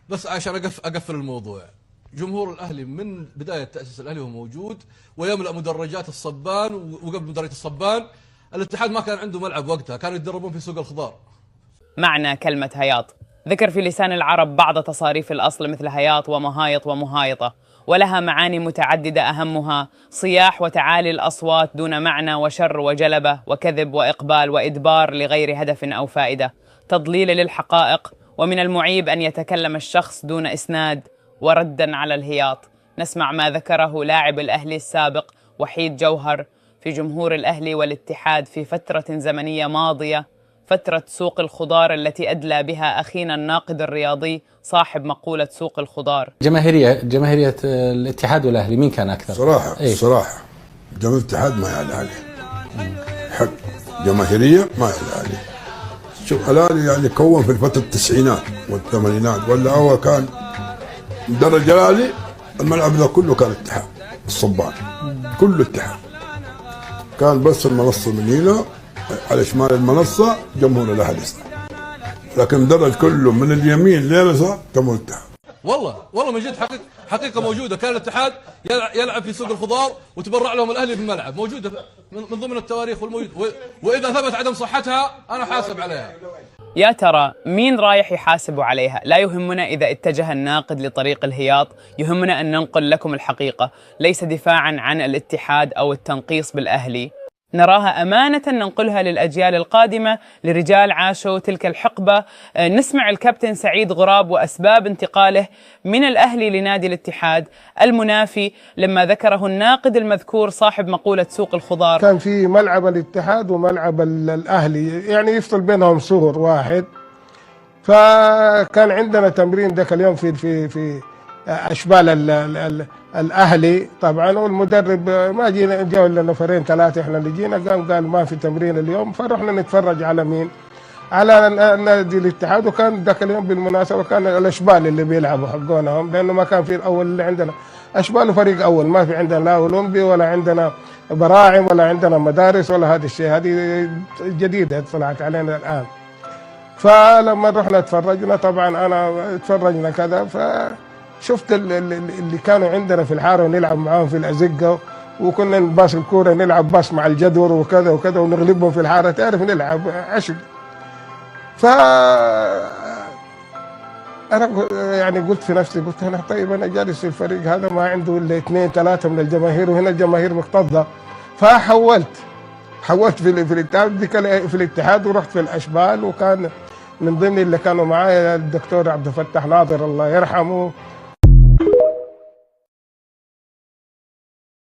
بس عشان اقفل الموضوع، جمهور الاهلي من بدايه تاسيس الاهلي وهو موجود ويملا مدرجات الصبان، وقبل مدرجات الصبان الاتحاد ما كان عنده ملعب وقتها، كانوا يتدربون في سوق الخضار. معنى كلمة هياط ذكر في لسان العرب بعض تصاريف الأصل مثل هياط ومهايط ومهايطة، ولها معاني متعددة أهمها صياح وتعالي الأصوات دون معنى وشر وجلبة وكذب وإقبال وإدبار لغير هدف أو فائدة، تضليل للحقائق، ومن المعيب أن يتكلم الشخص دون إسناد، وردا على الهياط. نسمع ما ذكره لاعب الأهلي السابق وحيد جوهر في جمهور الأهلي والاتحاد في فترة زمنية ماضية، فترة سوق الخضار التي أدلى بها أخينا الناقد الرياضي صاحب مقولة سوق الخضار. جماهيرية الاتحاد والأهلي مين كان أكثر؟ صراحة إيه؟ صراحة جماهير الاتحاد ما يعلى عليه، حق جماهيرية ما يعلى عليه. شوف الأهلي يعني كون في فترة التسعينات والثمانينات، ولا هو كان درج الأهلي الملعب ذا كله كان اتحاد الصبان، كله اتحاد. كان بس المنصة من هنا على شمال المنصة جمهور الأهلي، لكن درج كله من اليمين لليسار جمهور الاتحاد. والله من جد حقيقة موجودة، كان الاتحاد يلعب في سوق الخضار وتبرع لهم الاهلي بالملعب، موجودة من ضمن التواريخ والموجود، واذا ثبت عدم صحتها انا حاسب عليها. يا ترى مين رايح يحاسب عليها؟ لا يهمنا إذا اتجه الناقد لطريق الهياط، يهمنا أن ننقل لكم الحقيقة، ليس دفاعا عن الاتحاد أو التنقيص بالأهلي، نراها أمانة ننقلها للأجيال القادمة، لرجال عاشوا تلك الحقبة. نسمع الكابتن سعيد غراب وأسباب انتقاله من الأهلي لنادي الاتحاد المنافي لما ذكره الناقد المذكور صاحب مقولة سوق الخضار. كان في ملعب الاتحاد وملعب الأهلي، يعني يفصل بينهم سور واحد. فكان عندنا تمرين ذاك اليوم في أشبال الأهلي طبعا، والمدرب ما جينا، جو لنا نفرين ثلاثة احنا اللي جينا، قال ما في تمرين اليوم، فرحنا نتفرج على مين؟ على نادي الاتحاد. وكان ذاك اليوم بالمناسبة كان الأشبال اللي بيلعبوا حقونهم، لأنه ما كان في الأول اللي عندنا أشبال فريق أول، ما في عندنا لا أولمبي ولا عندنا براعم ولا عندنا مدارس ولا هذا الشيء، هذه جديدة طلعت علينا الآن. فلما رحنا تفرجنا، طبعا أنا تفرجنا كذا، شفت اللي كانوا عندنا في الحاره ونلعب معاهم في الازقه، وكنا نباص الكوره نلعب باص مع الجدور وكذا وكذا ونغلبهم في الحاره، تعرف نلعب عشق. انا يعني قلت في نفسي، قلت انا طيب انا جالس في الفريق هذا ما عنده الا 2 3 من الجماهير، وهنا الجماهير مكتظه. فحولت في الاتحاد ورحت في الاشبال، وكان من ضمن اللي كانوا معايا الدكتور عبد الفتاح ناظر الله يرحمه،